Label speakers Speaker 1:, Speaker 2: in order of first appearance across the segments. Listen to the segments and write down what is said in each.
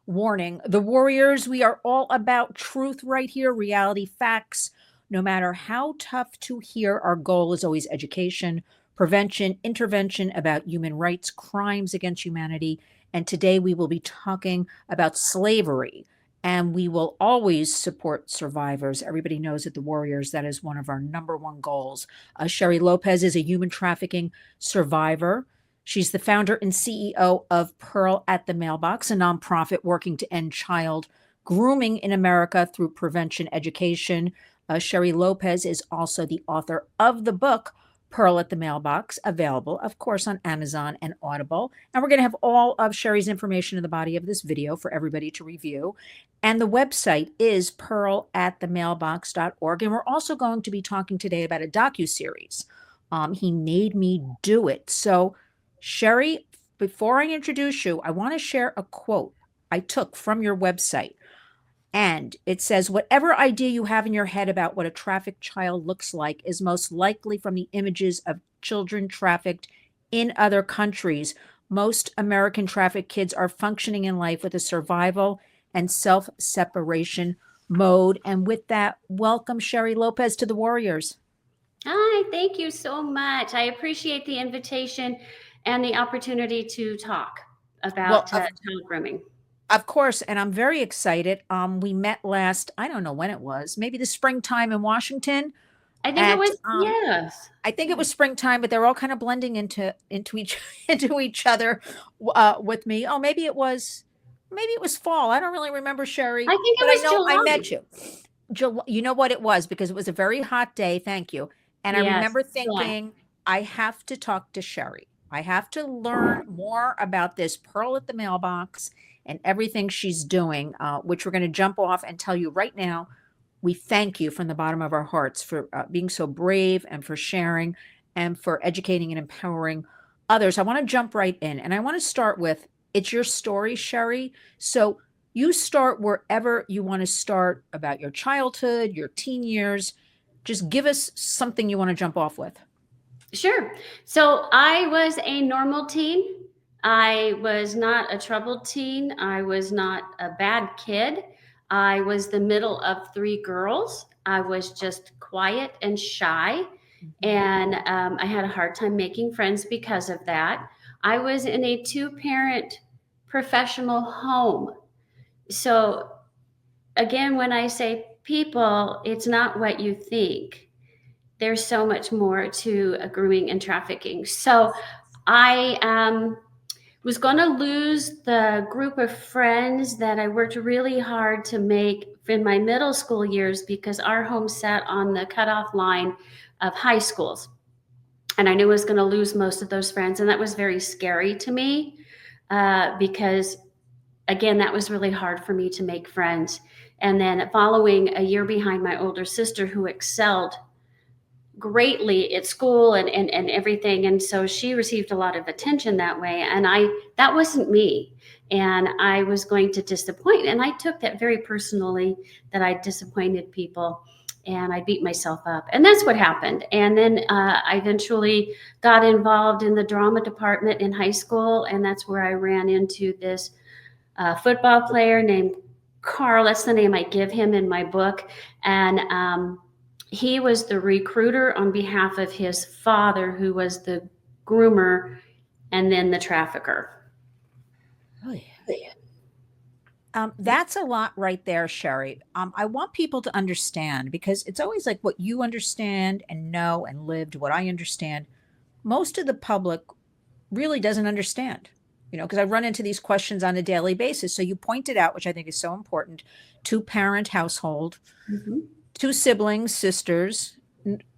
Speaker 1: Warning, the warriors, we are all about truth right here, reality facts. No matter how tough to hear, our goal is always education, prevention, intervention about human rights, crimes against humanity. And today we will be talking about slavery. And we will always support survivors. Everybody knows at the Warriors that is one of our number one goals. Sheri Lopez is a human trafficking survivor. She's the founder and CEO of Pearl at the Mailbox, a nonprofit working to end child grooming in America through prevention education. Sheri Lopez is also the author of the book, Pearl at the Mailbox, available, of course, on Amazon and Audible. And we're going to have all of Sheri's information in the body of this video for everybody to review. And the website is pearlatthemailbox.org. And we're also going to be talking today about a docuseries. He made me do it. So, Sheri, before I introduce you, I want to share a quote I took from your website. And it says, whatever idea you have in your head about what a trafficked child looks like is most likely from the images of children trafficked in other countries. Most American trafficked kids are functioning in life with a survival and self-separation mode. And with that, welcome Sheri Lopez to the Warriors.
Speaker 2: Hi, thank you so much. I appreciate the invitation and the opportunity to talk about child grooming.
Speaker 1: Of course, and I'm very excited. We met last, I don't know when it was, maybe the springtime in Washington.
Speaker 2: I think it was, yes.
Speaker 1: I think it was springtime, but they're all kind of blending into each other with me. Oh, maybe it was fall. I don't really remember, Sheri.
Speaker 2: I think it was July.
Speaker 1: I met you. You know what it was, because it was a very hot day. Thank you. And yes, I remember thinking, I have to talk to Sheri. I have to learn more about this Pearl at the Mailbox and everything she's doing, which we're going to jump off and tell you right now. We thank you from the bottom of our hearts for being so brave and for sharing and for educating and empowering others. I want to jump right in, and I want to start with, it's your story, Sheri. So you start wherever you want to start about your childhood, your teen years. Just give us something you want to jump off with.
Speaker 2: Sure. So I was a normal teen. I was not a troubled teen. I was not a bad kid. I was the middle of three girls. I was just quiet and shy. And I had a hard time making friends because of that. I was in a two-parent professional home. So again, when I say people, it's not what you think. There's so much more to grooming and trafficking. So I was going to lose the group of friends that I worked really hard to make in my middle school years, because our home sat on the cutoff line of high schools. And I knew I was going to lose most of those friends. And that was very scary to me because, again, that was really hard for me to make friends. And then following a year behind my older sister, who excelled greatly at school and everything, and so she received a lot of attention that way, and that wasn't me, and I was going to disappoint, and I took that very personally, that I disappointed people, and I beat myself up, and that's what happened. And then I eventually got involved in the drama department in high school, and that's where I ran into this football player named Carl. That's the name I give him in my book. And he was the recruiter on behalf of his father, who was the groomer and then the trafficker.
Speaker 1: Oh, yeah. That's a lot right there, Sheri. I want people to understand, because it's always like what you understand and know and lived, what I understand, most of the public really doesn't understand, because I run into these questions on a daily basis. So you pointed out, which I think is so important, two-parent household, two siblings, sisters,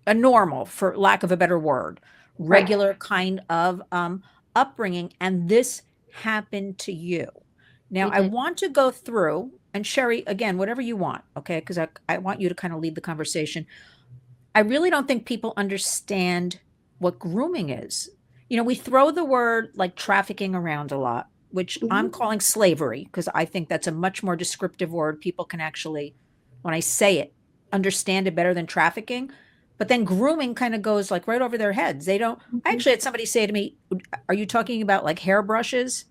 Speaker 1: a normal, for lack of a better word, regular kind of upbringing. And this happened to you. Now, I want to go through, and Sheri, again, whatever you want, okay? Because I want you to kind of lead the conversation. I really don't think people understand what grooming is. We throw the word like trafficking around a lot, which I'm calling slavery, because I think that's a much more descriptive word. People can actually, when I say it, understand it better than trafficking. But then grooming kind of goes like right over their heads. They don't. I actually had somebody say to me, "Are you talking about like hairbrushes?"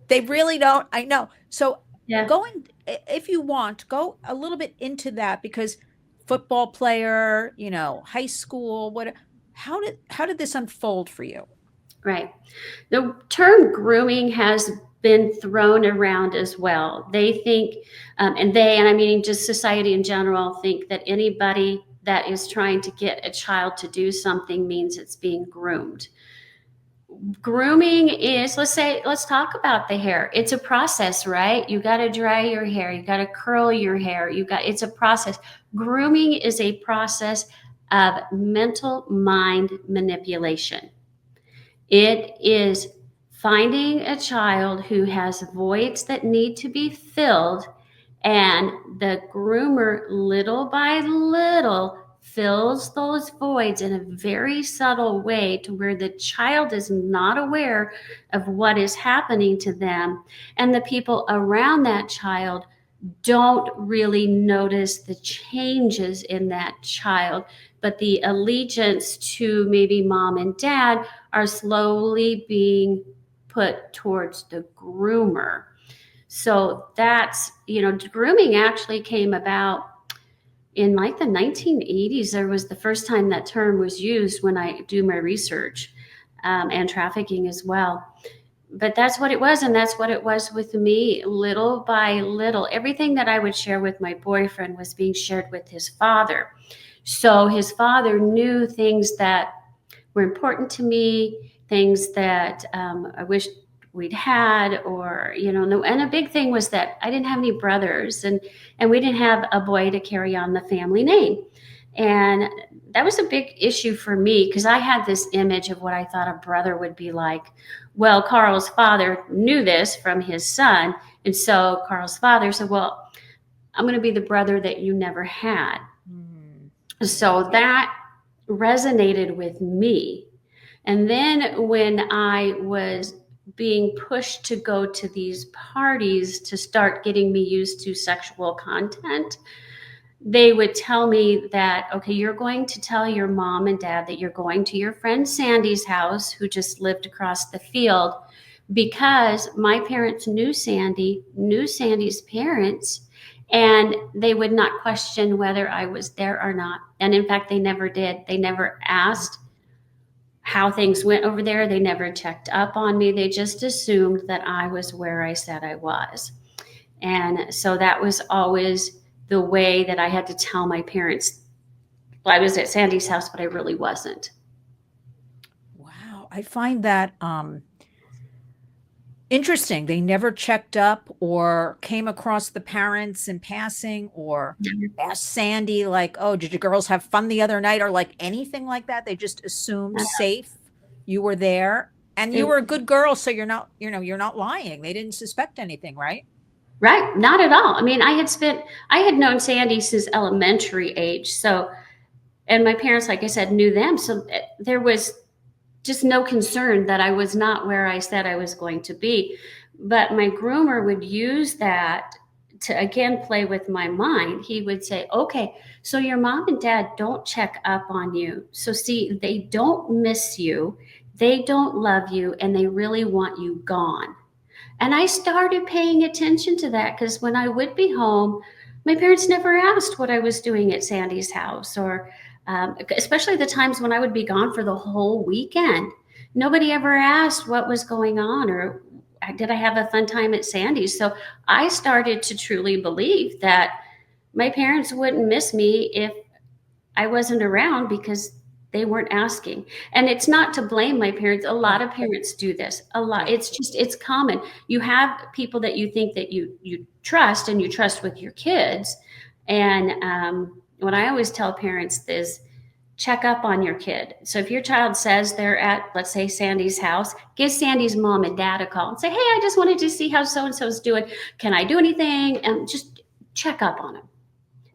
Speaker 1: They really don't. I know. So
Speaker 2: Yeah.
Speaker 1: going, if you want, go a little bit into that because football player, high school, what, how did this unfold for you?
Speaker 2: Right. The term grooming has been thrown around as well. They think, and I mean just society in general, think that anybody that is trying to get a child to do something means it's being groomed. Grooming is, let's talk about the hair. It's a process, right? You got to dry your hair, you got to curl your hair, it's a process. Grooming is a process of mental mind manipulation. It is finding a child who has voids that need to be filled, and the groomer, little by little, fills those voids in a very subtle way to where the child is not aware of what is happening to them. And the people around that child don't really notice the changes in that child, but the allegiance to maybe mom and dad are slowly being put towards the groomer. So that's, grooming actually came about in like the 1980s. There was the first time that term was used when I do my research, and trafficking as well. But that's what it was, and that's what it was with me. Little by little, everything that I would share with my boyfriend was being shared with his father. So his father knew things that were important to me, things that I wished we'd had, or and a big thing was that I didn't have any brothers, and we didn't have a boy to carry on the family name. And that was a big issue for me because I had this image of what I thought a brother would be like. Well, Carl's father knew this from his son. And so Carl's father said, well, I'm going to be the brother that you never had.
Speaker 1: Hmm.
Speaker 2: So that resonated with me. And then when I was being pushed to go to these parties to start getting me used to sexual content, they would tell me that, okay, you're going to tell your mom and dad that you're going to your friend Sandy's house, who just lived across the field, because my parents knew Sandy's parents, and they would not question whether I was there or not. And in fact, they never did. They never asked how things went over there. They never checked up on me. They just assumed that I was where I said I was. And so that was always the way that I had to tell my parents I was at Sandy's house, but I really wasn't.
Speaker 1: Wow, I find that interesting. They never checked up or came across the parents in passing or asked Sandy, like, oh, did you girls have fun the other night or like anything like that? They just assumed safe you were there and you
Speaker 2: It,
Speaker 1: were a good girl. So you're not lying. They didn't suspect anything, right?
Speaker 2: right, not at all. I mean, I had known Sandy since elementary age. So, and my parents, like I said, knew them. So there was just no concern that I was not where I said I was going to be. But my groomer would use that to again play with my mind. He would say, okay, so your mom and dad don't check up on you. So, see, they don't miss you, they don't love you, and they really want you gone. And I started paying attention to that because when I would be home, my parents never asked what I was doing at Sandy's house, or especially the times when I would be gone for the whole weekend. Nobody ever asked what was going on, or did I have a fun time at Sandy's. So I started to truly believe that my parents wouldn't miss me if I wasn't around because they weren't asking. And it's not to blame my parents. A lot
Speaker 1: Yeah.
Speaker 2: of parents do this. A lot.
Speaker 1: Yeah.
Speaker 2: It's common. You have people that you think that you trust, and you trust with your kids. And what I always tell parents is check up on your kid. So if your child says they're at, let's say, Sandy's house, give Sandy's mom and dad a call and say, hey, I just wanted to see how so and so's doing. Can I do anything? And just check up on them.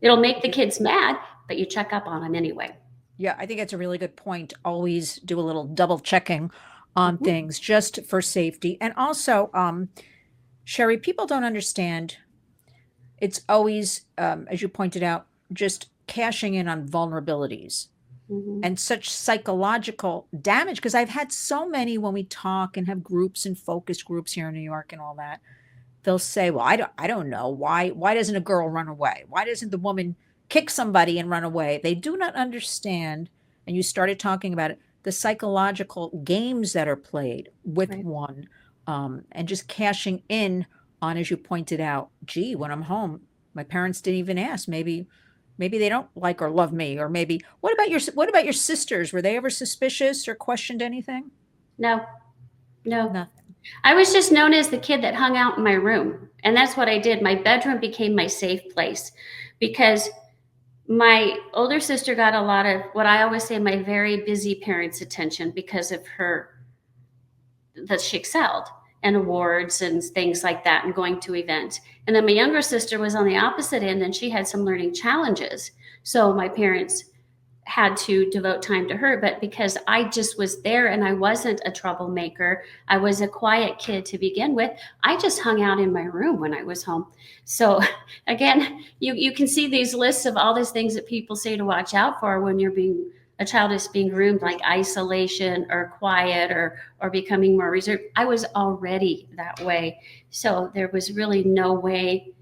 Speaker 2: It'll make the kids mad, but you check up on them anyway.
Speaker 1: Yeah, I think it's a really good point. Always do a little double checking on
Speaker 2: Mhm.
Speaker 1: things just for safety. And also, Sherry, people don't understand. It's always, as you pointed out, just cashing in on vulnerabilities.
Speaker 2: Mhm.
Speaker 1: and such psychological damage. Because I've had so many when we talk and have groups and focus groups here in New York and all that, they'll say, "Well, I don't know why doesn't a girl run away? Why doesn't the woman kick somebody and run away?" They do not understand, and you started talking about it, the psychological games that are played with
Speaker 2: Right.
Speaker 1: one, and just cashing in on, as you pointed out, gee, when I'm home, my parents didn't even ask. Maybe they don't like or love me, or maybe what about your sisters? Were they ever suspicious or questioned anything?
Speaker 2: No, no.
Speaker 1: Nothing.
Speaker 2: I was just known as the kid that hung out in my room. And that's what I did. My bedroom became my safe place because my older sister got a lot of what I always say my very busy parents' attention because of her, that she excelled and awards and things like that and going to events. And then my younger sister was on the opposite end and she had some learning challenges. So my parents had to devote time to her. But because I just was there and I wasn't a troublemaker, I was a quiet kid to begin with, I just hung out in my room when I was home. So again, you can see these lists of all these things that people say to watch out for when you're being a child is being groomed, like isolation or quiet or becoming more reserved. I was already that way. So there was really no way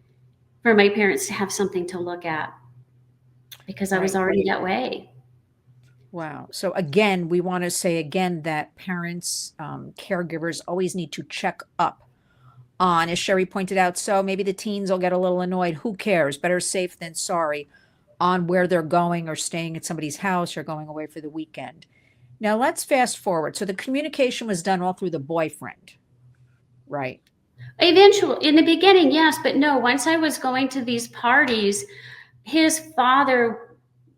Speaker 2: for my parents to have something to look at because I was
Speaker 1: Right.
Speaker 2: already that way.
Speaker 1: Wow. So again, we want to say again that parents, caregivers always need to check up on, as Sheri pointed out. So maybe the teens will get a little annoyed. Who cares? Better safe than sorry on where they're going or staying at somebody's house or going away for the weekend. Now let's fast forward. So the communication was done all through the boyfriend, right?
Speaker 2: Eventually, in the beginning, yes, but no. Once I was going to these parties, his father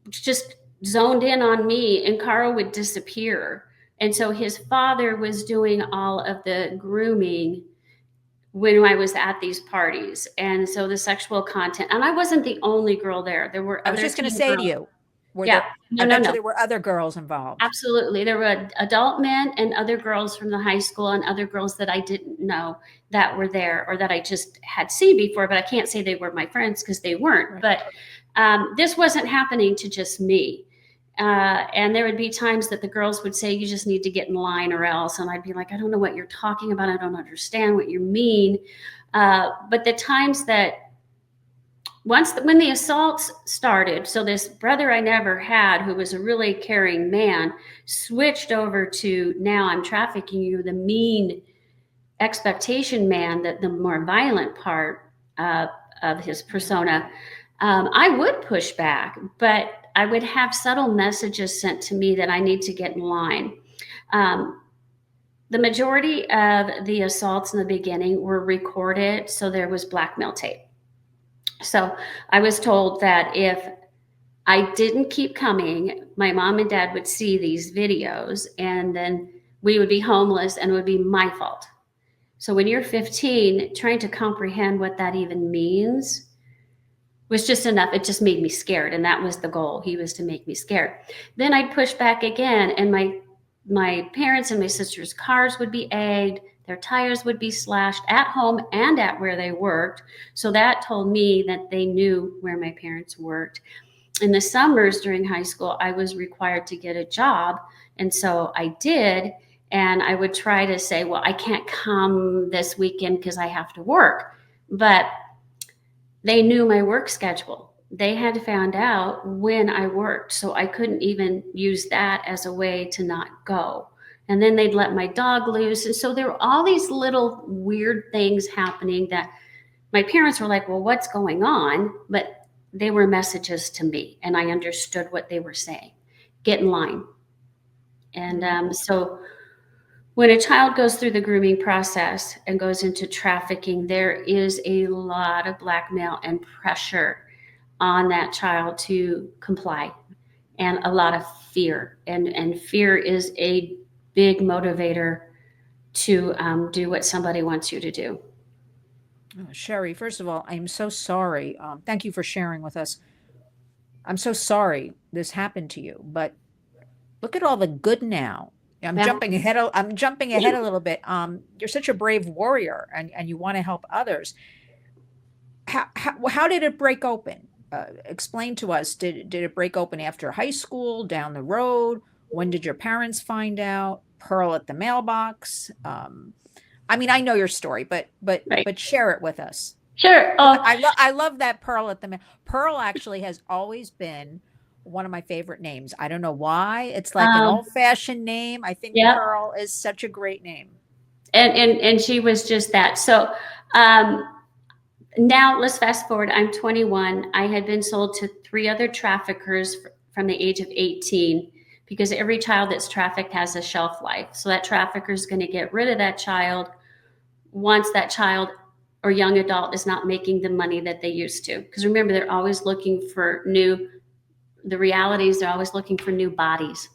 Speaker 2: just zoned in on me, and Carl would disappear. And so his father was doing all of the grooming when I was at these parties. And so the sexual content, and I wasn't the only girl there. There were
Speaker 1: I was
Speaker 2: other
Speaker 1: just going to
Speaker 2: teen
Speaker 1: say to
Speaker 2: girls.
Speaker 1: you, were
Speaker 2: Yeah.
Speaker 1: there,
Speaker 2: No,
Speaker 1: I
Speaker 2: no,
Speaker 1: bet you
Speaker 2: no.
Speaker 1: there were other girls involved.
Speaker 2: Absolutely. There were adult men and other girls from the high school and other girls that I didn't know that were there or that I just had seen before, but I can't say they were my friends because they weren't.
Speaker 1: Right.
Speaker 2: But this wasn't happening to just me. And there would be times that the girls would say, "You just need to get in line or else." And I'd be like, "I don't know what you're talking about. I don't understand what you mean." But the times that when the assaults started, so this brother I never had, who was a really caring man, switched over to, "Now I'm trafficking you," the mean expectation man, that the more violent part of his
Speaker 1: Yeah.
Speaker 2: persona. I would push back, but I would have subtle messages sent to me that I need to get in line. Um, the majority of the assaults in the beginning were recorded, so there was blackmail tape. So I was told that if I didn't keep coming, my mom and dad would see these videos and then we would be homeless and it would be my fault. So when you're 15, trying to comprehend what that even means was just enough. It just made me scared. And that was the goal. He was to make me scared. Then I'd push back again and my parents and my sister's cars would be egged, their tires would be slashed at home and at where they worked. So that told me that they knew where my parents worked. In the summers during high school, I was required to get a job. And so I did. And I would try to say, "Well, I can't come this weekend because I have to work." But they knew my work schedule. They had found out when I worked. So I couldn't even use that as a way to not go. And then they'd let my dog loose. And so there were all these little weird things happening that my parents were like, "Well, what's going on?" But they were messages to me, and I understood what they were saying. Get in line. And
Speaker 1: Mm.
Speaker 2: so when a child goes through the grooming process and goes into trafficking, there is a lot of blackmail and pressure on that child to comply, and a lot of fear. And fear is a big motivator to do what somebody wants you to do.
Speaker 1: Oh, Sheri, first of all, I'm so sorry. Thank you for sharing with us. I'm so sorry this happened to you, but look at all the good now.
Speaker 2: Yeah.
Speaker 1: I'm jumping ahead a little bit. You're such a brave warrior, and you want to help others. How did it break open? explain to us, did it break open after high school, down the road? When did your parents find out? Pearl at the mailbox? I mean, I know your story,
Speaker 2: Right.
Speaker 1: but share it with us.
Speaker 2: Sure.
Speaker 1: 'Cause
Speaker 2: Oh,
Speaker 1: I love that Pearl at the Pearl actually has always been one of my favorite names. I don't know why. It's like an
Speaker 2: um,
Speaker 1: old-fashioned name. I think
Speaker 2: yeah.
Speaker 1: Pearl is such a great name.
Speaker 2: And she was just that. So um, now let's fast forward. I'm 21. I had been sold to 3 other traffickers from the age of 18 because every child that's trafficked has a shelf life. So that trafficker is going to get rid of that child once that child or young adult is not making the money that they used to. Because remember, they're always looking for the reality is they're always looking for new bodies.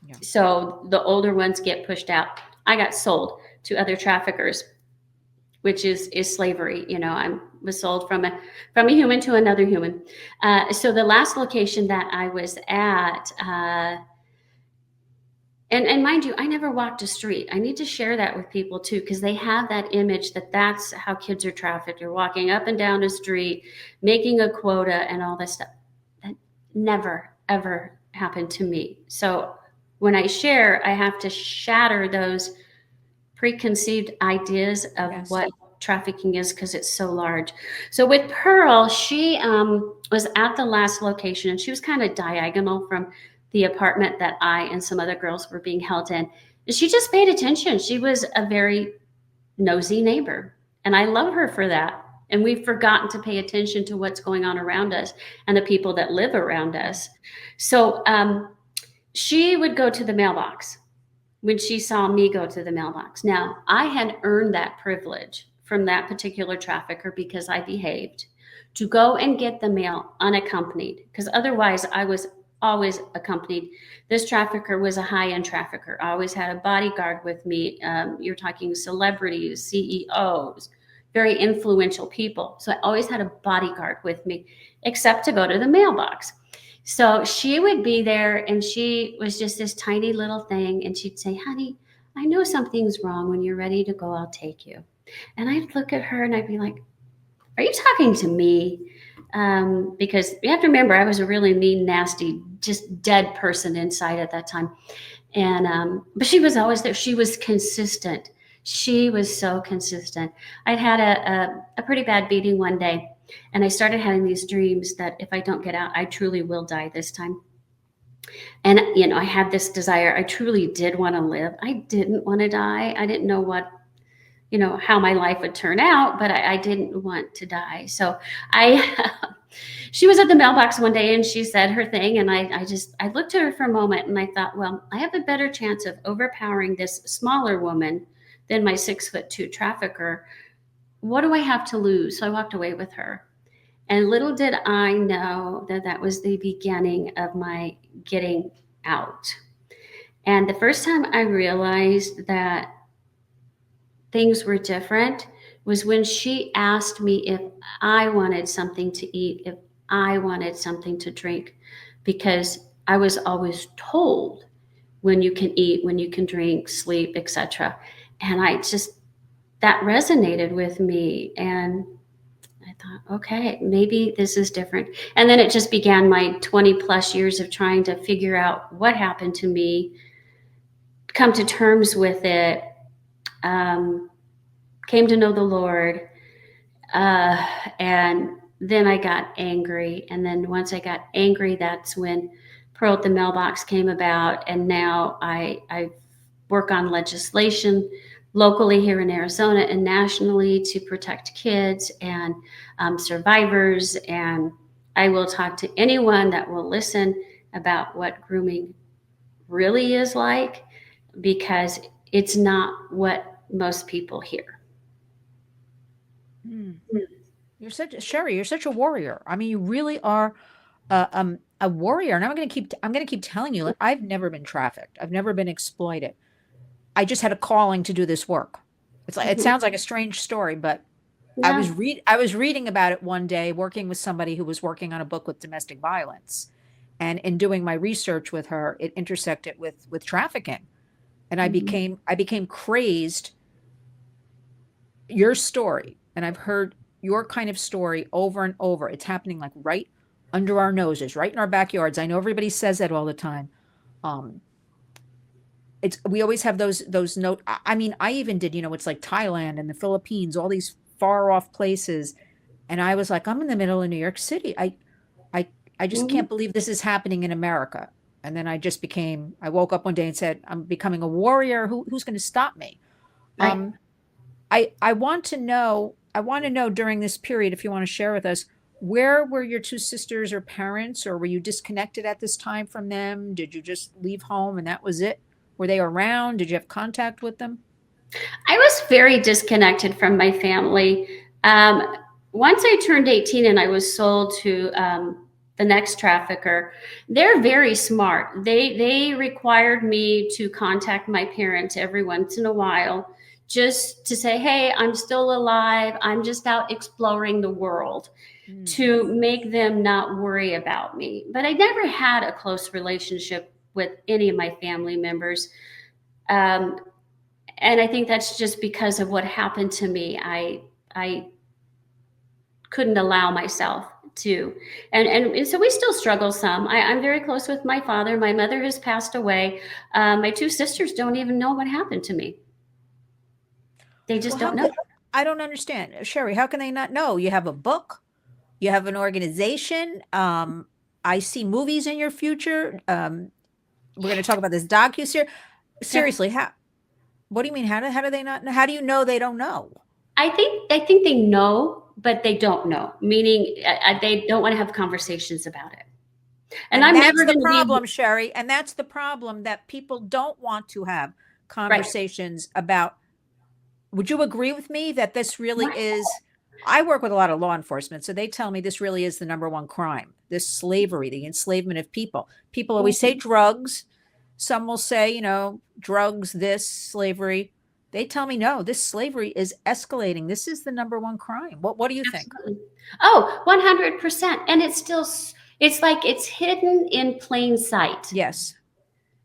Speaker 1: Yeah.
Speaker 2: So the older ones get pushed out. I got sold to other traffickers, which is slavery. I was sold from a human to another human. So the last location that I was at, and mind you, I never walked a street. I need to share that with people too, because they have that image that that's how kids are trafficked. You're walking up and down a street, making a quota, and all this stuff. That never ever happened to me. So when I share, I have to shatter those preconceived ideas of
Speaker 1: Yes.
Speaker 2: what trafficking is because it's so large. So with Pearl, she was at the last location and she was kind of diagonal from the apartment that I and some other girls were being held in. And she just paid attention. She was a very nosy neighbor. And I love her for that. And we've forgotten to pay attention to what's going on around us and the people that live around us. So she would go to the mailbox when she saw me go to the mailbox. Now, I had earned that privilege from that particular trafficker because I behaved to go and get the mail unaccompanied, because otherwise I was always accompanied. This trafficker was a high-end trafficker. I always had a bodyguard with me. You're talking celebrities, CEOs, very influential people. So I always had a bodyguard with me, except to go to the mailbox. So she would be there and she was just this tiny little thing. And she'd say, honey, I know something's wrong. When you're ready to go, I'll take you. And I'd look at her and I'd be like, are you talking to me? Because you have to remember, I was a really mean, nasty, just dead person inside at that time. And, but she was always there. She was consistent. She was so consistent. I'd had a pretty bad beating one day. And I started having these dreams that if I don't get out, I truly will die this time. And, I had this desire. I truly did want to live. I didn't want to die. I didn't know how my life would turn out, but I didn't want to die. So she was at the mailbox one day and she said her thing. And I looked at her for a moment and I thought, well, I have a better chance of overpowering this smaller woman than my 6'2" trafficker. What do I have to lose? So I walked away with her. And little did I know that that was the beginning of my getting out. And the first time I realized that things were different was when she asked me if I wanted something to eat, if I wanted something to drink, because I was always told when you can eat, when you can drink, sleep, etc. And that resonated with me. And I thought, okay, maybe this is different. And then it just began my 20 plus years of trying to figure out what happened to me, come to terms with it, came to know the Lord. And then I got angry. And then once I got angry, that's when Pearl at the Mailbox came about. And now I work on legislation locally here in Arizona and nationally to protect kids and survivors. And I will talk to anyone that will listen about what grooming really is like, because it's not what most people hear.
Speaker 1: Mm. Sheri, you're such a warrior. I mean, you really are a warrior. And I'm going to keep telling you, like, I've never been trafficked. I've never been exploited. I just had a calling to do this work. It's like, it
Speaker 2: Mhm.
Speaker 1: sounds like a strange story, but
Speaker 2: Yeah.
Speaker 1: I was reading about it one day, working with somebody who was working on a book with domestic violence. And in doing my research with her, it intersected with trafficking. And
Speaker 2: Mhm.
Speaker 1: I became crazed your story. And I've heard your kind of story over and over. It's happening like right under our noses, right in our backyards. I know everybody says that all the time. Um, it's we always have those note. I mean, I even did. It's like Thailand and the Philippines, all these far off places, and I was like, I'm in the middle of New York City. I I just
Speaker 2: Mhm.
Speaker 1: can't believe this is happening in America. And then I woke up one day and said, I'm becoming a warrior. Who's going to stop me?
Speaker 2: Right.
Speaker 1: Um, I I want to know during this period, if you want to share with us, where were your two sisters or parents, or were you disconnected at this time from them? Did you just leave home and that was it? Were they around? Did you have contact with them?
Speaker 2: I was very disconnected from my family. Once I turned 18 and I was sold to the next trafficker, they're very smart. They required me to contact my parents every once in a while just to say, hey, I'm still alive. I'm just out exploring the world,
Speaker 1: Hmm.
Speaker 2: to make them not worry about me. But I never had a close relationship with any of my family members. Um, and I think that's just because of what happened to me. I couldn't allow myself to, and so we still struggle some. I'm very close with my father. My mother has passed away. My two sisters don't even know what happened to me. They just
Speaker 1: Well,
Speaker 2: don't know.
Speaker 1: I don't understand. Sherry, how can they not know? You have a book, you have an organization. I see movies in your future. We're going to talk about this docu-series.
Speaker 2: Yeah.
Speaker 1: Seriously, what do you mean? How do they not know? How do you know they don't know?
Speaker 2: I think they know, but they don't know. Meaning, they don't want to have conversations about it. And
Speaker 1: And
Speaker 2: I'm
Speaker 1: that's
Speaker 2: never
Speaker 1: the
Speaker 2: going to be
Speaker 1: problem, Sherry. And that's the problem, that people don't want to have
Speaker 2: right.
Speaker 1: conversations about. Would you agree with me that this really
Speaker 2: Right.
Speaker 1: is? I work with a lot of law enforcement, so they tell me this really is the number one crime, this slavery, the enslavement of people. People always say
Speaker 2: Mhm.
Speaker 1: drugs. Some will say, drugs, this, slavery. They tell me, no, this slavery is escalating. This is the number one crime. What do you think?
Speaker 2: Absolutely. Oh, 100%. And it's like it's hidden in plain sight.
Speaker 1: Yes.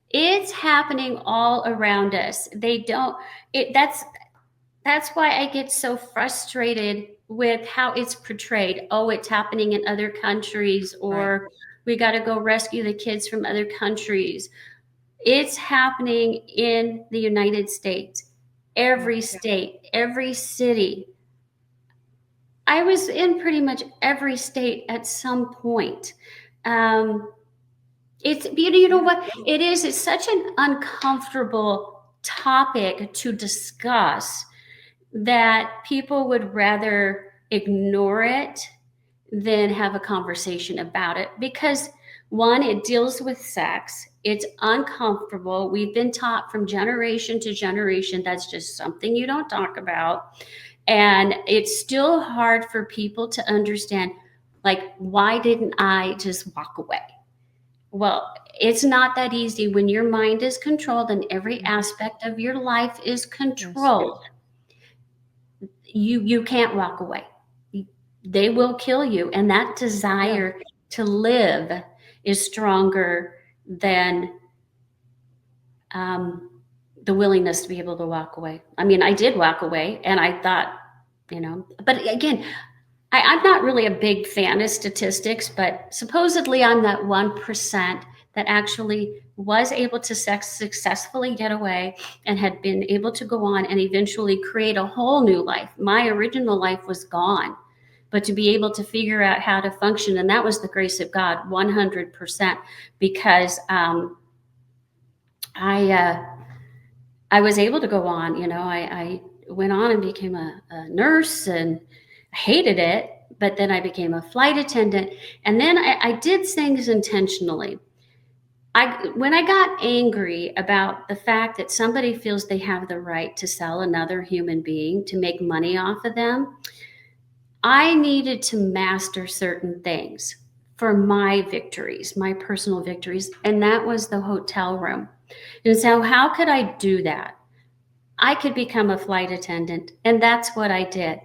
Speaker 2: It's happening all around us. They don't it that's why I get so frustrated with how it's portrayed. Oh, it's happening in other countries,
Speaker 1: Right.
Speaker 2: or we got to go rescue the kids from other countries. It's happening in the United States.
Speaker 1: Yeah.
Speaker 2: Every state, every city. I was in pretty much every state at some point. Um, you know
Speaker 1: Yeah.
Speaker 2: what it is. It's such an uncomfortable topic to discuss that people would rather ignore it than have a conversation about it, because one, it deals with sex. It's uncomfortable. We've been taught from generation to generation that's just something you don't talk about. And it's still hard for people to understand, like, why didn't I just walk away? Well, it's not that easy when your mind is controlled and every
Speaker 1: Mhm.
Speaker 2: aspect of your life is
Speaker 1: Yes.
Speaker 2: controlled. You can't walk away. They will kill you, and that
Speaker 1: Yeah.
Speaker 2: desire to live is stronger than um, the willingness to be able to walk away. I mean, I did walk away, and I thought, but again, I'm not really a big fan of statistics, but supposedly I'm that 1% that actually was able to successfully get away and had been able to go on and eventually create a whole new life. My original life was gone, but to be able to figure out how to function, and that was the grace of God, 100%, because I I was able to go on. I went on and became a nurse, and I hated it. But then I became a flight attendant, and then I did things intentionally. When I got angry about the fact that somebody feels they have the right to sell another human being to make money off of them, I needed to master certain things for my victories, my personal victories, and that was the hotel room. And so, how could I do that? I could become a flight attendant, and that's what I did.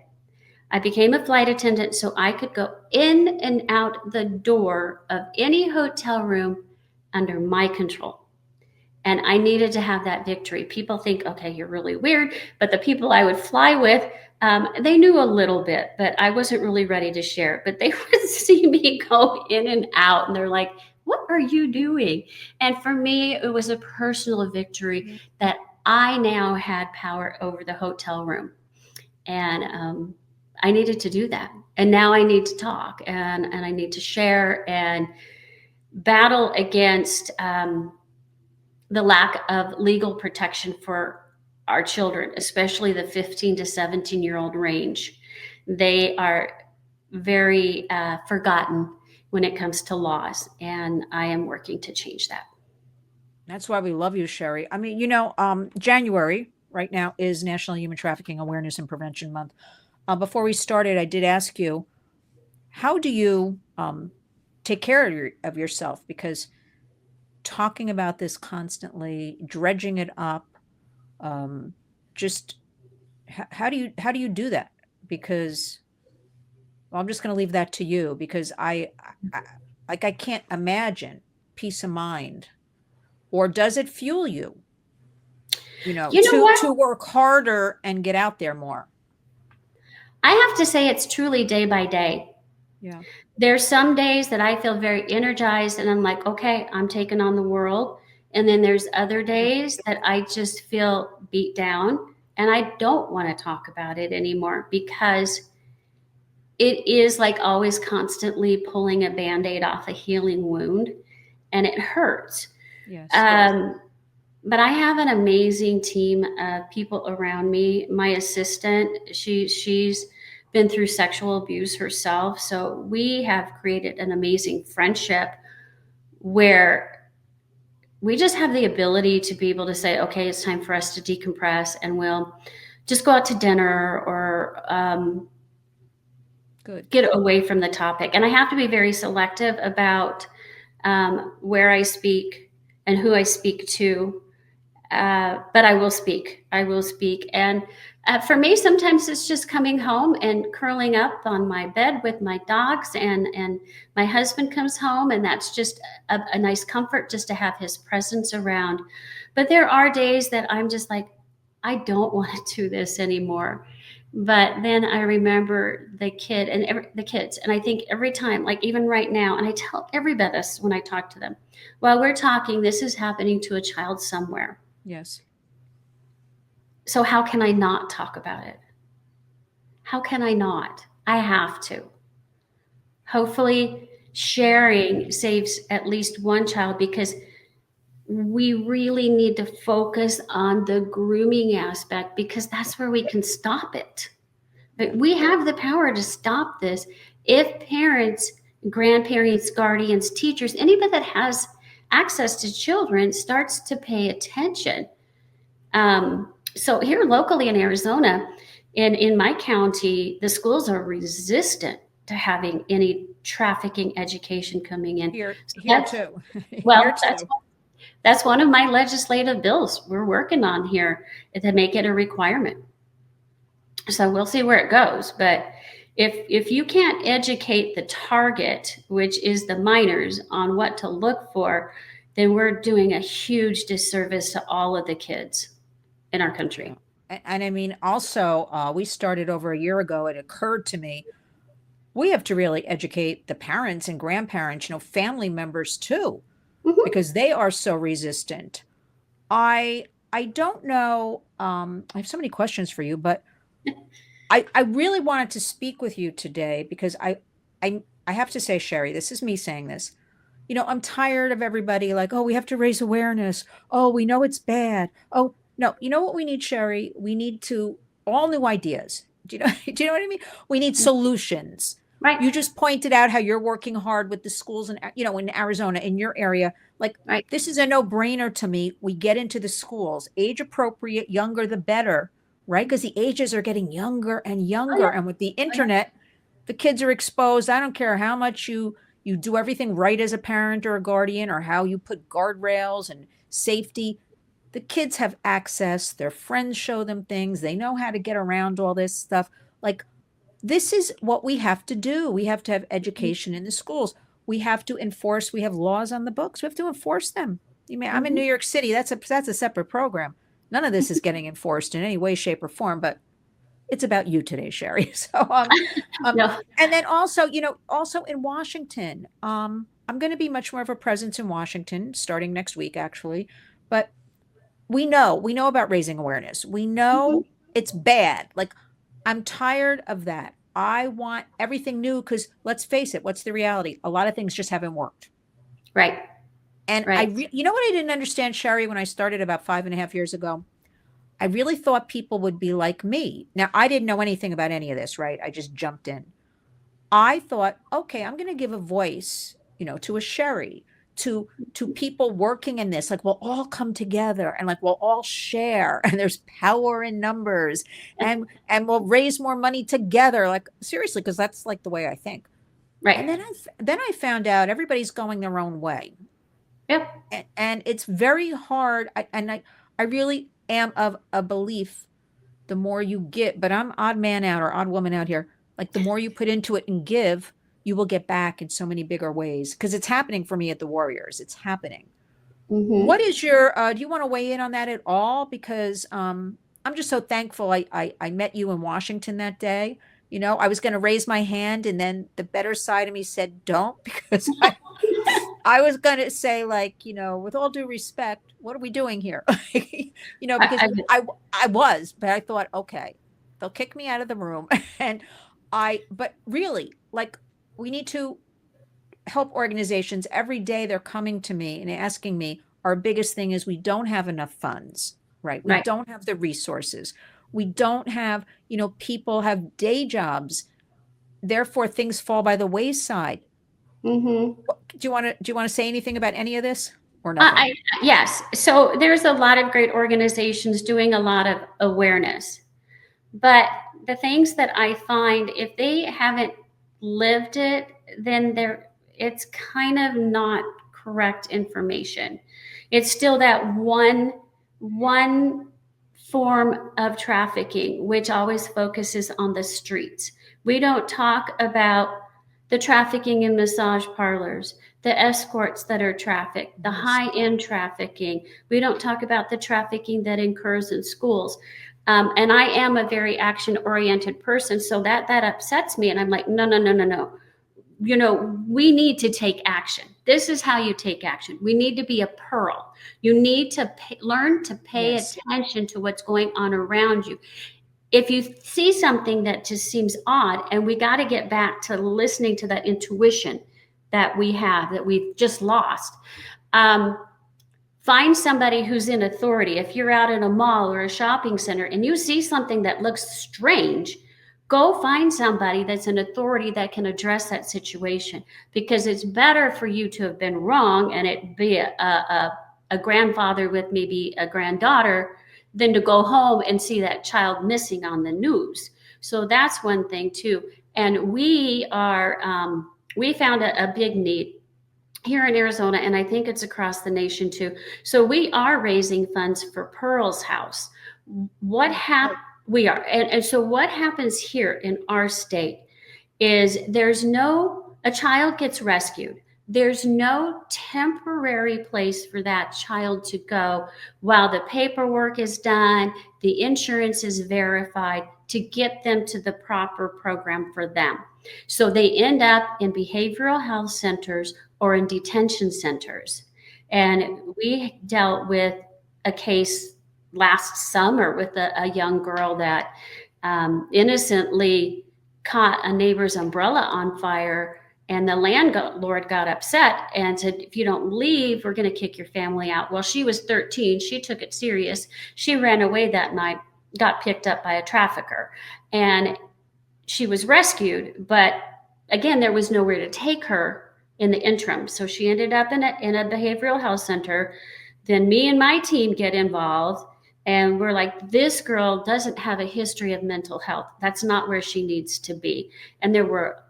Speaker 2: I became a flight attendant so I could go in and out the door of any hotel room under my control. And I needed to have that victory. People think, okay, you're really weird, but the people I would fly with They knew a little bit, but I wasn't really ready to share it. But they would see me go in and out, and they're like, "What are you doing?" And for me, it was a personal victory that I now had power over the hotel room, and I needed to do that. And now I need to talk, and I need to share and battle against the lack of legal protection for our children, especially the 15 to 17-year-old range. They are very forgotten when it comes to laws, and I am working to change that.
Speaker 1: That's why we love you, Sheri. I mean, January right now is National Human Trafficking Awareness and Prevention Month. Before we started, I did ask you, how do you take care of yourself? Because talking about this constantly, dredging it up, just how do you do that? Because, well, I'm just going to leave that to you, because I can't imagine peace of mind. Or does it fuel you,
Speaker 2: You know
Speaker 1: to
Speaker 2: what?
Speaker 1: work harder and get out there more?
Speaker 2: I have to say it's truly day by day.
Speaker 1: Yeah.
Speaker 2: There's some days that I feel very energized and I'm like, okay, I'm taking on the world. And then there's other days that I just feel beat down and I don't want to talk about it anymore because it is like always constantly pulling a band-aid off a healing wound and it hurts.
Speaker 1: Yes.
Speaker 2: But I have an amazing team of people around me. My assistant, she's been through sexual abuse herself, so we have created an amazing friendship where we just have the ability to be able to say, okay, it's time for us to decompress, and we'll just go out to dinner or
Speaker 1: Good.
Speaker 2: get away from the topic. And I have to be very selective about where I speak and who I speak to. But I will speak. I will speak. And for me, sometimes it's just coming home and curling up on my bed with my dogs, and my husband comes home, and that's just a nice comfort just to have his presence around. But there are days that I'm just like, I don't want to do this anymore. But then I remember the kid and the kids, and I think every time, like even right now, and I tell everybody this when I talk to them, while we're talking, this is happening to a child somewhere.
Speaker 1: Yes.
Speaker 2: So how can I not talk about it? How can I not? I have to. Hopefully, sharing saves at least one child because we really need to focus on the grooming aspect because that's where we can stop it. But we have the power to stop this if parents, grandparents, guardians, teachers, anybody that has access to children starts to pay attention. So here locally in Arizona, in my county, the schools are resistant to having any trafficking education coming in.
Speaker 1: Here,
Speaker 2: So
Speaker 1: here too. Here
Speaker 2: well,
Speaker 1: too.
Speaker 2: that's one of my legislative bills we're working on here to make it a requirement. So we'll see where it goes. But if you can't educate the target, which is the minors, on what to look for, then we're doing a huge disservice to all of the kids in our country.
Speaker 1: And I mean, also, we started over a year ago. It occurred to me, we have to really educate the parents and grandparents, family members too,
Speaker 2: Mhm.
Speaker 1: because they are so resistant. I don't know. I have so many questions for you, but I really wanted to speak with you today because I have to say, Sheri, this is me saying this. I'm tired of everybody like, oh, we have to raise awareness. Oh, we know it's bad. Oh, no, you know what we need, Sheri? We need to all new ideas. Do you know, do you know what I mean? We need solutions.
Speaker 2: Right,
Speaker 1: You just pointed out how you're working hard with the schools in Arizona, in your area. Like,
Speaker 2: right.
Speaker 1: this is a no-brainer to me. We get into the schools, age appropriate, younger the better, right? Because the ages are getting younger and
Speaker 2: Oh
Speaker 1: younger.
Speaker 2: yeah,
Speaker 1: And with the
Speaker 2: oh yeah.
Speaker 1: internet, the kids are exposed. I don't care how much you do everything right as a parent or a guardian, or how you put guardrails and safety. The kids have access. Their friends show them things. They know how to get around all this stuff. Like, this is what we have to do. We have to have education in the schools. We have to enforce. We have laws on the books. We have to enforce them. I'm in
Speaker 2: Mhm.
Speaker 1: New York City. That's a separate program. None of this is getting enforced in any way, shape, or form. But it's about you today, Sheri. So, um,
Speaker 2: No.
Speaker 1: and then also, also in Washington, I'm going to be much more of a presence in Washington starting next week, actually. But we know about raising awareness. We
Speaker 2: Mhm.
Speaker 1: know it's bad. Like, I'm tired of that. I want everything new because let's face it, what's the reality? A lot of things just haven't worked.
Speaker 2: Right.
Speaker 1: And
Speaker 2: Right.
Speaker 1: you know what I didn't understand, Sheri, when I started about 5.5 years ago? I really thought people would be like me. Now, I didn't know anything about any of this, right? I just jumped in. I thought, okay, I'm going to give a voice, to a Sheri, to people working in this. Like, we'll all come together and like we'll all share, and there's power in numbers, and we'll raise more money together. Like, seriously, because that's like the way I think. And
Speaker 2: Right.
Speaker 1: then I found out everybody's going their own way,
Speaker 2: Yep.
Speaker 1: and it's very hard. I really am of a belief, the more you get, but I'm odd man out or odd woman out here. Like, the more you put into it and give, you will get back in so many bigger ways. Because it's happening for me at the Warriors. It's happening. What
Speaker 2: Hmm.
Speaker 1: is your? Do you want to weigh in on that at all? Because I'm just so thankful. I met you in Washington that day. I was going to raise my hand, and then the better side of me said, "Don't," because I was going to say, like, with all due respect, what are we doing here? Because
Speaker 2: I,
Speaker 1: I was, but I thought, okay, they'll kick me out of the room. And but really, like, we need to help organizations. Every day they're coming to me and asking me, our biggest thing is we don't have enough funds, right? We
Speaker 2: right.
Speaker 1: don't have the resources. We don't have, people have day jobs. Therefore, things fall by the wayside.
Speaker 2: Hmm.
Speaker 1: Do you want to say anything about any of this or
Speaker 2: Uh,
Speaker 1: nothing?
Speaker 2: I, yes. So there's a lot of great organizations doing a lot of awareness. But the things that I find, if they haven't lived it, then it's kind of not correct information. It's still that one form of trafficking, which always focuses on the streets. We don't talk about the trafficking in massage parlors, the escorts that are trafficked, the
Speaker 1: Yes.
Speaker 2: high end trafficking. We don't talk about the trafficking that occurs in schools. And I am a very action oriented person, so that upsets me. And I'm like, no, no, no, no, no. We need to take action. This is how you take action. We need to be a pearl. You need to learn to pay
Speaker 1: Yes.
Speaker 2: attention to what's going on around you. If you see something that just seems odd, and we got to get back to listening to that intuition that we have, that we've just lost. Um, Find somebody who's in authority. If you're out in a mall or a shopping center and you see something that looks strange, go find somebody that's an authority that can address that situation, because it's better for you to have been wrong and it be a grandfather with maybe a granddaughter than to go home and see that child missing on the news. So that's one thing too. And we found a big need here in Arizona, and I think it's across the nation too. So we are raising funds for Pearl's House. What hap- we are, and so what happens here in our state is a child gets rescued. There's no temporary place for that child to go while the paperwork is done, the insurance is verified to get them to the proper program for them. So they end up in behavioral health centers or in detention centers. And we dealt with a case last summer with a young girl that innocently caught a neighbor's umbrella on fire, and the landlord got upset and said, if you don't leave, we're going to kick your family out. Well, she was 13. She took it serious. She ran away that night, got picked up by a trafficker, and she was rescued. But again, there was nowhere to take her in the interim. So she ended up in a behavioral health center. Then me and my team get involved, and we're like, this girl doesn't have a history of mental health. That's not where she needs to be. And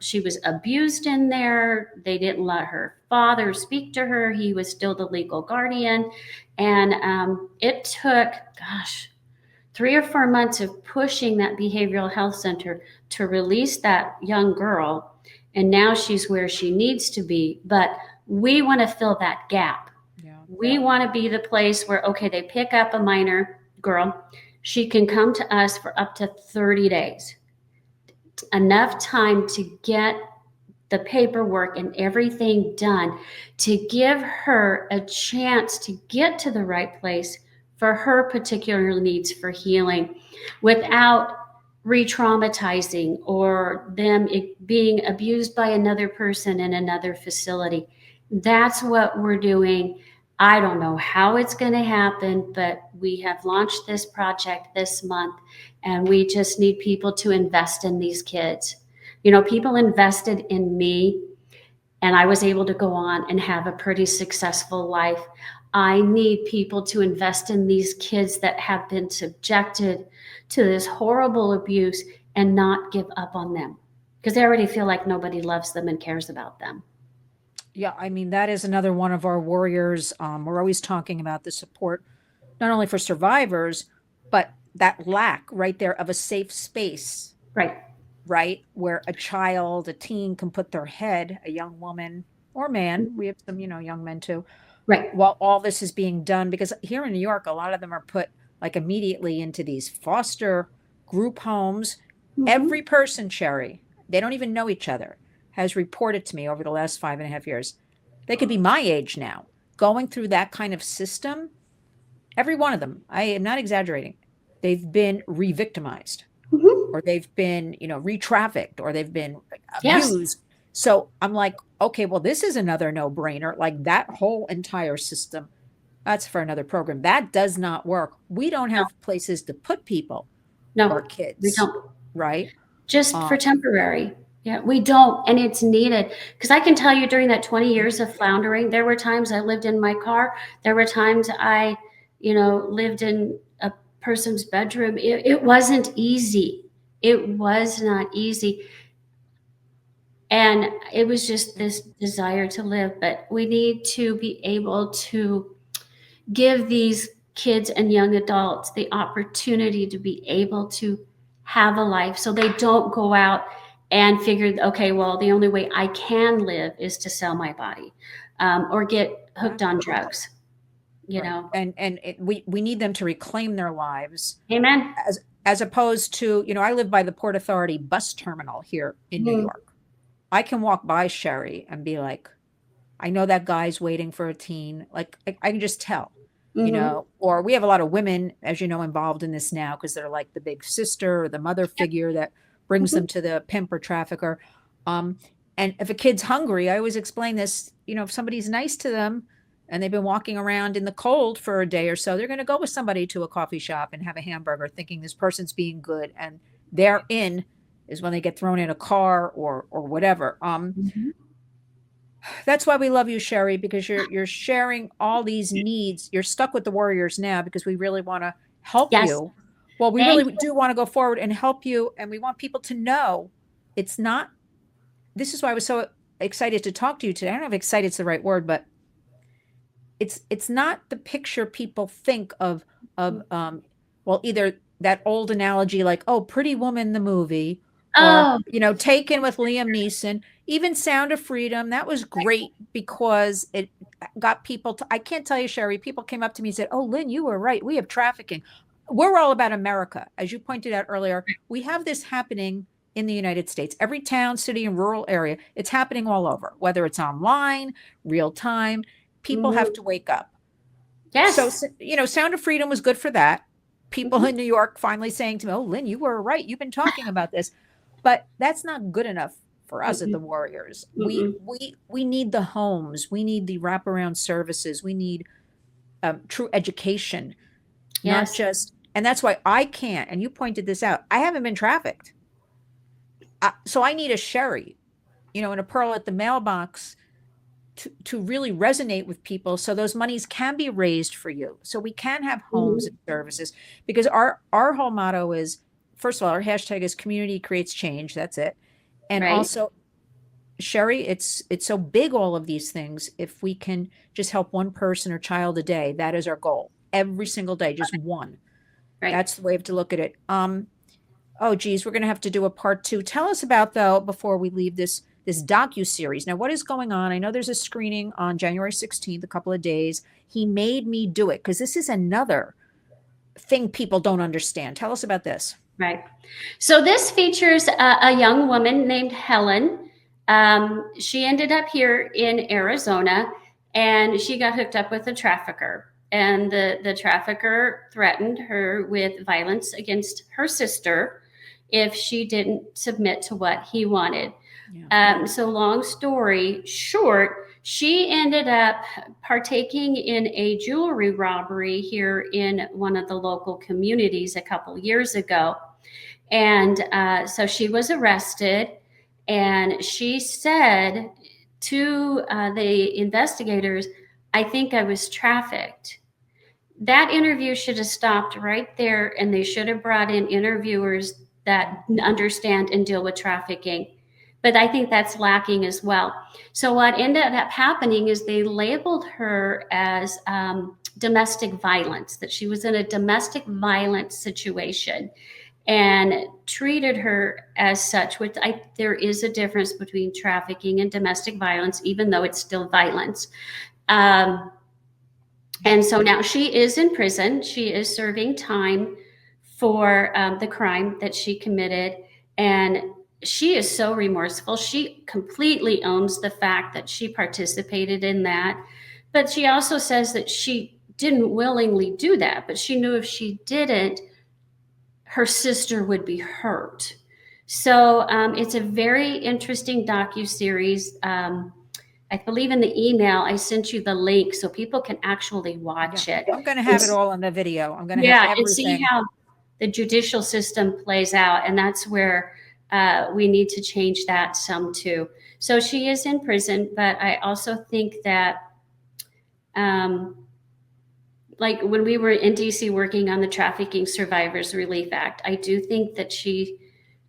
Speaker 2: she was abused in there. They didn't let her father speak to her. He was still the legal guardian. And it took, gosh, 3 or 4 months of pushing that behavioral health center to release that young girl. And now she's where she needs to be. But we want to fill that gap.
Speaker 1: Yeah.
Speaker 2: We want to be the place where, okay, they pick up a minor girl, she can come to us for up to 30 days, enough time to get the paperwork and everything done to give her a chance to get to the right place for her particular needs for healing without re-traumatizing or them being abused by another person in another facility. That's what we're doing. I don't know how it's going to happen, but we have launched this project this month, and we just need people to invest in these kids. You know, people invested in me, and I was able to go on and have a pretty successful life. I need people to invest in these kids that have been subjected to this horrible abuse and not give up on them, because they already feel like nobody loves them and cares about them.
Speaker 1: Yeah, I mean, that is another one of our warriors. We're always talking about the support, not only for survivors, but that lack right there of a safe space,
Speaker 2: Right.
Speaker 1: right? Where a child, a teen can put their head, a young woman or man, we have some, young men too,
Speaker 2: Right.
Speaker 1: while all this is being done. Because here in New York, a lot of them are put like immediately into these foster group homes.
Speaker 2: Mm-hmm.
Speaker 1: Every person, Sheri, they don't even know each other, has reported to me over the last 5.5 years. They could be my age now, going through that kind of system. Every one of them, I am not exaggerating, they've been re-victimized,
Speaker 2: Mm-hmm.
Speaker 1: or they've been, re-trafficked, or they've been
Speaker 2: Yes.
Speaker 1: abused. So I'm like, okay, well, this is another no-brainer. Like that whole entire system, that's for another program. That does not work. We don't
Speaker 2: No.
Speaker 1: have places to put people
Speaker 2: No,
Speaker 1: or
Speaker 2: we
Speaker 1: kids,
Speaker 2: don't.
Speaker 1: right?
Speaker 2: Just for temporary. Yeah, we don't. And it's needed. Because I can tell you during that 20 years of floundering, there were times I lived in my car. There were times I, lived in a person's bedroom. It wasn't easy. It was not easy. And it was just this desire to live. But we need to be able to give these kids and young adults the opportunity to be able to have a life, so they don't go out and figure, okay, well, the only way I can live is to sell my body, or get hooked on drugs,
Speaker 1: Right. And we need them to reclaim their lives,
Speaker 2: Amen.
Speaker 1: as opposed to, I live by the Port Authority bus terminal here in New
Speaker 2: Mm-hmm.
Speaker 1: York. I can walk by Sheri and be like, I know that guy's waiting for a teen. Like I can just tell,
Speaker 2: Mm-hmm.
Speaker 1: or we have a lot of women, as you know, involved in this now, because they're like the big sister or the mother figure that brings
Speaker 2: Mm-hmm.
Speaker 1: them to the pimp or trafficker. And if a kid's hungry, I always explain this, if somebody's nice to them and they've been walking around in the cold for a day or so, they're going to go with somebody to a coffee shop and have a hamburger thinking this person's being good. And their in is when they get thrown in a car or whatever.
Speaker 2: Mm-hmm.
Speaker 1: That's why we love you, Sheri, because you're sharing all these needs. You're stuck with the warriors now because we really want to help
Speaker 2: Yes.
Speaker 1: you. Well, we
Speaker 2: Thank
Speaker 1: really do want to go forward and help you, and we want people to know it's not. This is why I was so excited to talk to you today. I don't know if excited's the right word, but it's not the picture people think of
Speaker 2: you.
Speaker 1: well, either that old analogy like, oh, Pretty Woman the movie, or
Speaker 2: Oh,
Speaker 1: Taken with Liam Neeson, even Sound of Freedom. That was great because it got people to, I can't tell you, Sheri, people came up to me and said, oh, Lynn, you were right, we have trafficking. We're all about America, as you pointed out earlier. We have this happening in the United States, every town, city, and rural area. It's happening all over, whether it's online, real time. People
Speaker 2: mm-hmm.
Speaker 1: have to wake up. So,
Speaker 2: Yes.
Speaker 1: Sound of Freedom was good for that. People
Speaker 2: Mm-hmm.
Speaker 1: in New York finally saying to me, oh, Lynn, you were right. You've been talking about this. But that's not good enough for us at
Speaker 2: Mm-mm.
Speaker 1: the Warriors.
Speaker 2: Mm-mm.
Speaker 1: We need the homes. We need the wraparound services. We need true education, not
Speaker 2: Yes.
Speaker 1: just, and that's why I can't, and you pointed this out, I haven't been trafficked. So I need a Sheri, and a Pearl at the mailbox to really resonate with people, so those monies can be raised for you, so we can have homes
Speaker 2: Mm-hmm.
Speaker 1: and services. Because our whole motto is, first of all, our hashtag is community creates change. That's it. And
Speaker 2: Right.
Speaker 1: also, Sheri, it's so big, all of these things. If we can just help one person or child a day, that is our goal. Every single day, just one.
Speaker 2: Right.
Speaker 1: That's the way to look at it. Oh geez, we're gonna have to do a part 2. Tell us about, though, before we leave, this docu-series. Now, what is going on? I know there's a screening on January 16th, a couple of days. He made me do it because this is another thing people don't understand. Tell us about this.
Speaker 2: Right. So this features a young woman named Helen. She ended up here in Arizona, and she got hooked up with a trafficker. And the trafficker threatened her with violence against her sister if she didn't submit to what he wanted.
Speaker 1: Yeah.
Speaker 2: So long story short, she ended up partaking in a jewelry robbery here in one of the local communities a couple years ago. And so she was arrested, and she said to the investigators, "I think I was trafficked." That interview should have stopped right there, and they should have brought in interviewers that understand and deal with trafficking. But I think that's lacking as well. So what ended up happening is they labeled her as domestic violence, that she was in a domestic violence situation, and treated her as such. There is a difference between trafficking and domestic violence, even though it's still violence. And so now she is in prison. She is serving time for the crime that she committed. And she is so remorseful. She completely owns the fact that she participated in that. But she also says that she didn't willingly do that, but she knew if she didn't, her sister would be hurt. So it's a very interesting docuseries. I believe in the email I sent you the link so people can actually watch it.
Speaker 1: I'm going to have it all in the video. I'm going to have everything.
Speaker 2: And see how the judicial system plays out. And that's where we need to change that some too. So she is in prison, but I also think that like when we were in DC working on the Trafficking Survivors Relief Act, I do think that she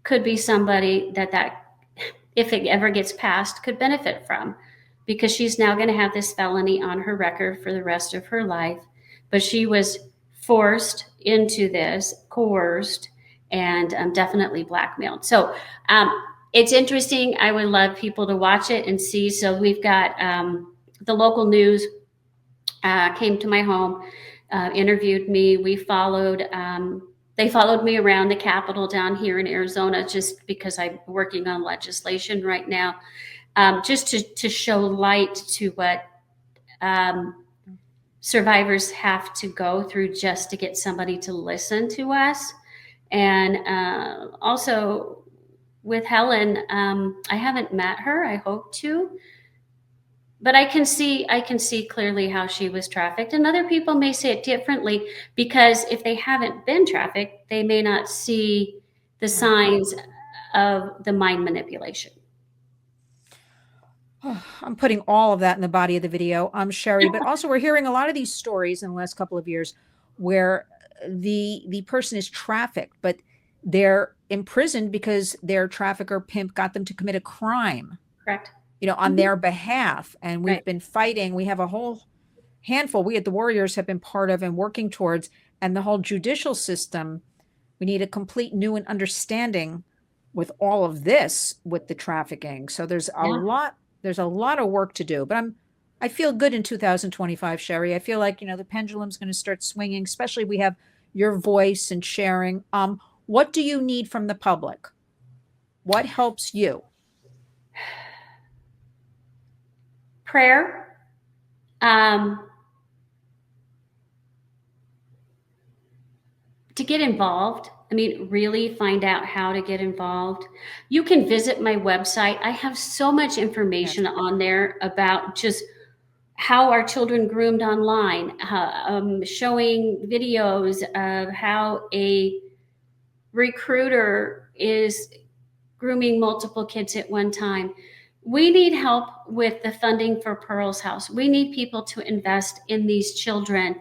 Speaker 2: could be somebody that if it ever gets passed, could benefit from, because she's now going to have this felony on her record for the rest of her life. But she was forced into this, coerced, and definitely blackmailed. So it's interesting. I would love people to watch it and see. So we've got the local news came to my home, interviewed me. We followed, they followed me around the Capitol down here in Arizona, just because I'm working on legislation right now, just to show light to what survivors have to go through just to get somebody to listen to us. And also with Helen, I haven't met her. I hope to. But I can see clearly how she was trafficked, and other people may say it differently, because if they haven't been trafficked, they may not see the signs of the mind manipulation.
Speaker 1: I'm putting all of that in the body of the video, Sheri, but also we're hearing a lot of these stories in the last couple of years where the person is trafficked, but they're imprisoned because their trafficker pimp got them to commit a crime.
Speaker 2: Correct.
Speaker 1: On their behalf. And we've been fighting. We have a whole handful we at the Warriors have been part of and working towards. And the whole judicial system, we need a complete new understanding with all of this, with the trafficking. So there's a lot of work to do. But I feel good in 2025, Sheri. I feel like, the pendulum's going to start swinging, especially we have your voice and sharing. What do you need from the public? What helps you?
Speaker 2: Prayer, to get involved. I mean, really find out how to get involved. You can visit my website. I have so much information on there about just how our children groomed online, showing videos of how a recruiter is grooming multiple kids at one time. We need help with the funding for Pearl's House. We need people to invest in these children.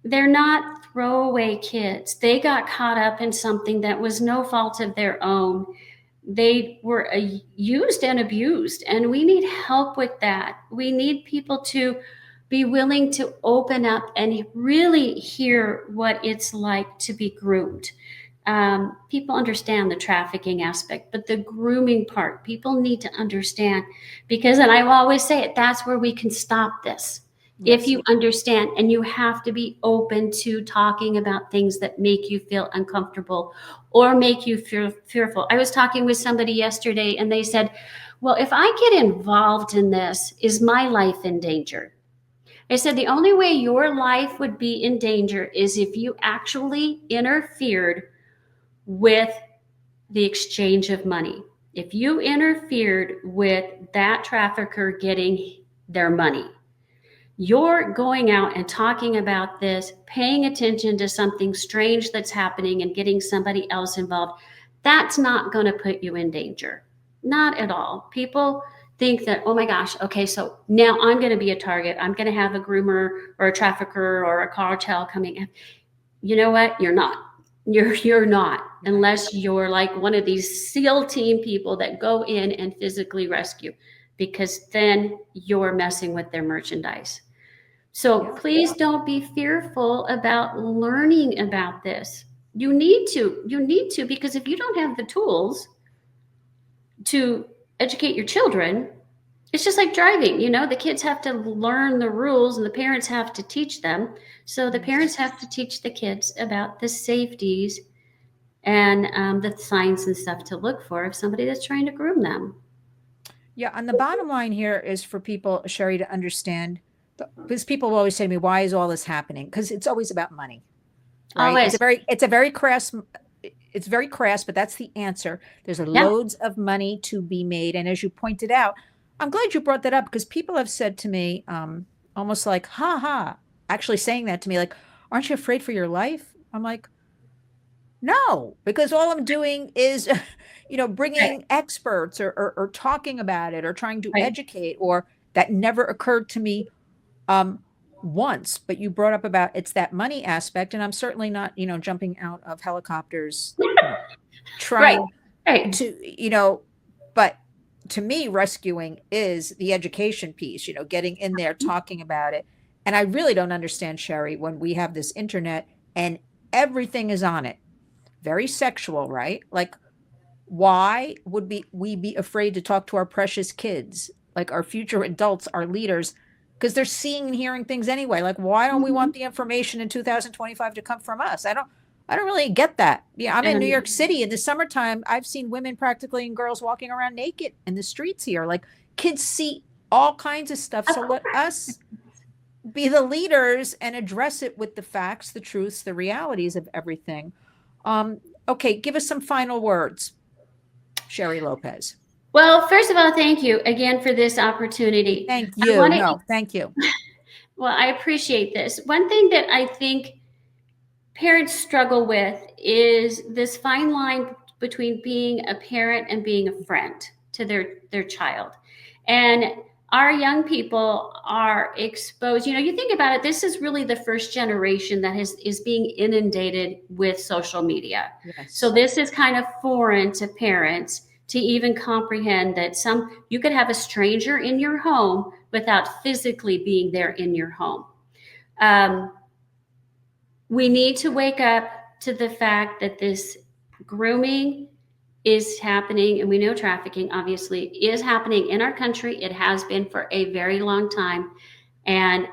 Speaker 2: They're not throwaway kids. They got caught up in something that was no fault of their own. They were used and abused, and we need help with that. We need people to be willing to open up and really hear what it's like to be groomed. People understand the trafficking aspect, but the grooming part, people need to understand, because, and I will always say it, that's where we can stop this. if
Speaker 1: Yes.
Speaker 2: you understand, and you have to be open to talking about things that make you feel uncomfortable or make you feel fearful. I was talking with somebody yesterday and they said, well, if I get involved in this, is my life in danger? I said, the only way your life would be in danger is if you actually interfered with the exchange of money. If you interfered with that trafficker getting their money, you're going out and talking about this, paying attention to something strange that's happening and getting somebody else involved, that's not going to put you in danger. Not at all. People think that, oh my gosh, okay, so now I'm going to be a target. I'm going to have a groomer or a trafficker or a cartel coming in. You know what? You're not. You're not,
Speaker 1: Right.
Speaker 2: unless you're like one of these SEAL team people that go in and physically rescue, because then you're messing with their merchandise. So
Speaker 1: Yeah.
Speaker 2: please don't be fearful about learning about this. You need to, because if you don't have the tools to educate your children, it's just like driving. The kids have to learn the rules and the parents have to teach them. So the
Speaker 1: Yes.
Speaker 2: parents have to teach the kids about the safeties and the signs and stuff to look for if somebody that's trying to groom them.
Speaker 1: Yeah. And the bottom line here is for people, Sheri, to understand, because people always say to me, why is all this happening? Because it's always about money, right?
Speaker 2: Always.
Speaker 1: It's very crass, but that's the answer. There's
Speaker 2: Yeah.
Speaker 1: loads of money to be made. And as you pointed out, I'm glad you brought that up because people have said to me, almost like, ha ha, actually saying that to me, like, aren't you afraid for your life? I'm like, no, because all I'm doing is,
Speaker 2: Right.
Speaker 1: bringing experts or talking about it or trying to
Speaker 2: Right.
Speaker 1: educate, or that never occurred to me um, once. But you brought up about it's that money aspect, and I'm certainly not, jumping out of helicopters,
Speaker 2: Right.
Speaker 1: trying
Speaker 2: Right.
Speaker 1: to, but to me, rescuing is the education piece, getting in there, talking about it. And I really don't understand, Sheri, when we have this internet and everything is on it, very sexual, right? Like, why would we be afraid to talk to our precious kids, like our future adults, our leaders, because they're seeing and hearing things anyway? Like, why don't we
Speaker 2: Mhm.
Speaker 1: want the information in 2025 to come from us? I don't really get that. Yeah, I'm in New York
Speaker 2: And
Speaker 1: City in the summertime. I've seen women practically and girls walking around naked in the streets here. Like, kids see all kinds of stuff.
Speaker 2: of
Speaker 1: So let
Speaker 2: course.
Speaker 1: us be the leaders and address it with the facts, the truths, the realities of everything. Um, okay, give us some final words, Sheri Lopez.
Speaker 2: Well, first of all, thank you again for this opportunity.
Speaker 1: Thank
Speaker 2: I
Speaker 1: you.
Speaker 2: want to,
Speaker 1: No, thank you.
Speaker 2: well, I appreciate this. One thing that I think parents struggle with is this fine line between being a parent and being a friend to their child. And our young people are exposed. You think about it, this is really the first generation that is being inundated with social media. So
Speaker 1: Yes.
Speaker 2: this is kind of foreign to parents to even comprehend that you could have a stranger in your home without physically being there in your home. Um, we need to wake up to the fact that this grooming is happening, and we know trafficking obviously is happening in our country. It has been for a very long time, and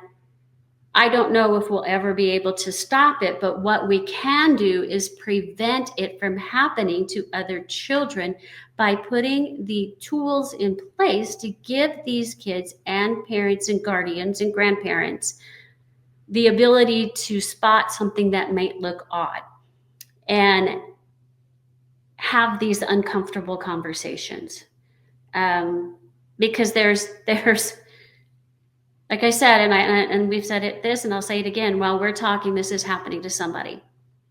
Speaker 2: I don't know if we'll ever be able to stop it, but what we can do is prevent it from happening to other children by putting the tools in place to give these kids and parents and guardians and grandparents the ability to spot something that might look odd and have these uncomfortable conversations. Because there's like I said, and we've said it this, and I'll say it again. While we're talking, this is happening to somebody,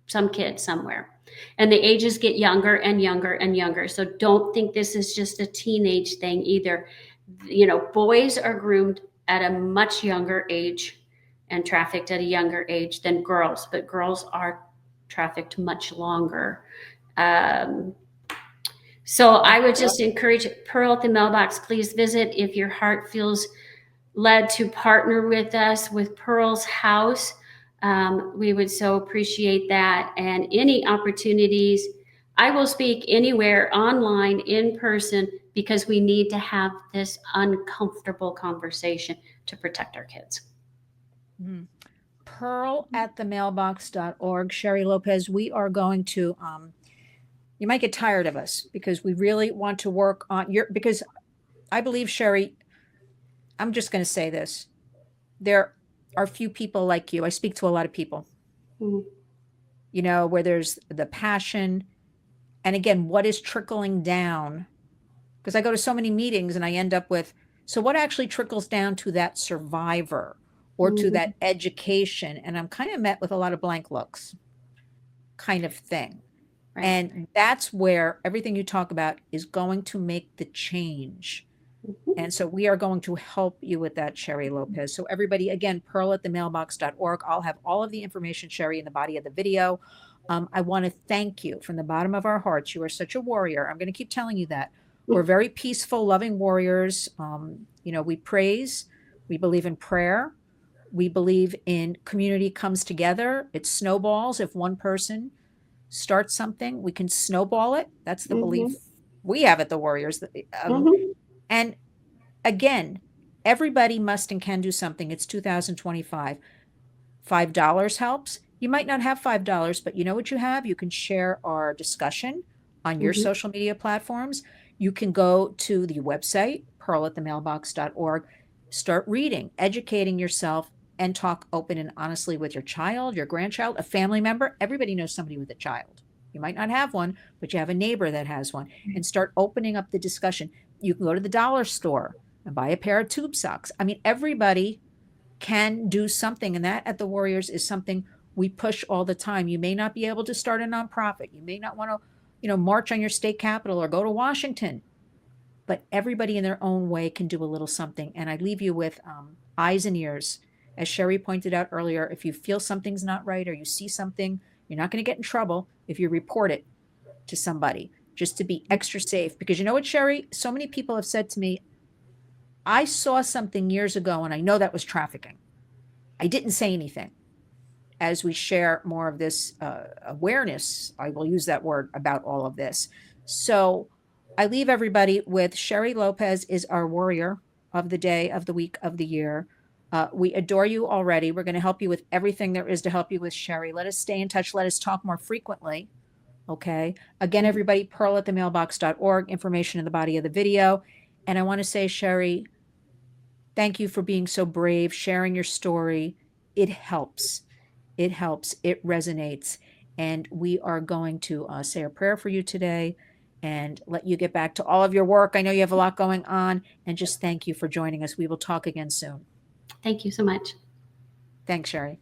Speaker 2: some kid somewhere, and the ages get younger and younger and younger. So don't think this is just a teenage thing either. Boys are groomed at a much younger age and trafficked at a younger age than girls, but girls are trafficked much longer. Um, so I would just encourage Pearl at the Mailbox. Please visit if your heart feels led to partner with us with Pearl's House. We would so appreciate that. And any opportunities, I will speak anywhere, online, in person, because we need to have this uncomfortable conversation to protect our kids.
Speaker 1: Mm. Pearl at the mailbox.org. Sheri Lopez, we are going to, you might get tired of us because we really want to work on your, because I believe, Sheri, I'm just going to say this. There are few people like you. I speak to a lot of people,
Speaker 2: Mhm.
Speaker 1: you know, where there's the passion. And again, what is trickling down? Because I go to so many meetings and I end up with, so what actually trickles down to that survivor or to
Speaker 2: Mhm.
Speaker 1: that education? And I'm kind of met with a lot of blank looks kind of thing.
Speaker 2: Right.
Speaker 1: And that's where everything you talk about is going to make the change.
Speaker 2: Mhm.
Speaker 1: And so we are going to help you with that, Sheri Lopez. So everybody, again, pearl at the mailbox.org. I'll have all of the information, Sheri, in the body of the video. I want to thank you from the bottom of our hearts. You are such a warrior. I'm going to keep telling you that. We're very peaceful, loving warriors. You know, we praise, we believe in prayer. We believe in community comes together. It snowballs. If one person starts something, we can snowball it. That's the
Speaker 2: Mhm.
Speaker 1: belief we have at the Warriors.
Speaker 2: Mhm.
Speaker 1: And again, everybody must and can do something. It's 2025. $5 helps. You might not have $5, but you know what you have? You can share our discussion on your
Speaker 2: Mhm.
Speaker 1: social media platforms. You can go to the website, pearlatthemailbox.org, start reading, educating yourself, and talk open and honestly with your child, your grandchild, a family member. Everybody knows somebody with a child. You might not have one, but you have a neighbor that has one, and start opening up the discussion. You can go to the dollar store and buy a pair of tube socks. I mean, everybody can do something. And that at the Warriors is something we push all the time. You may not be able to start a nonprofit. You may not want to, you know, march on your state capitol or go to Washington, but everybody in their own way can do a little something. And I leave you with eyes and ears. As Sheri pointed out earlier, if you feel something's not right or you see something, you're not going to get in trouble if you report it to somebody, just to be extra safe. Because you know what, Sheri? So many people have said to me, I saw something years ago and I know that was trafficking. I didn't say anything. As we share more of this awareness, I will use that word about all of this. So I leave everybody with Sheri Lopez is our warrior of the day, of the week, of the year. We adore you already. We're going to help you with everything there is to help you with, Sheri. Let us stay in touch. Let us talk more frequently. Okay. Again,
Speaker 2: Mhm.
Speaker 1: everybody, pearl at the mailbox.org, information in the body of the video. And I want to say, Sheri, thank you for being so brave, sharing your story. It helps. It helps. It resonates. And we are going to say a prayer for you today and let you get back to all of your work. I know you have a lot going on, and just thank you for joining us. We will talk again soon.
Speaker 2: Thank you so much.
Speaker 1: Thanks, Sheri.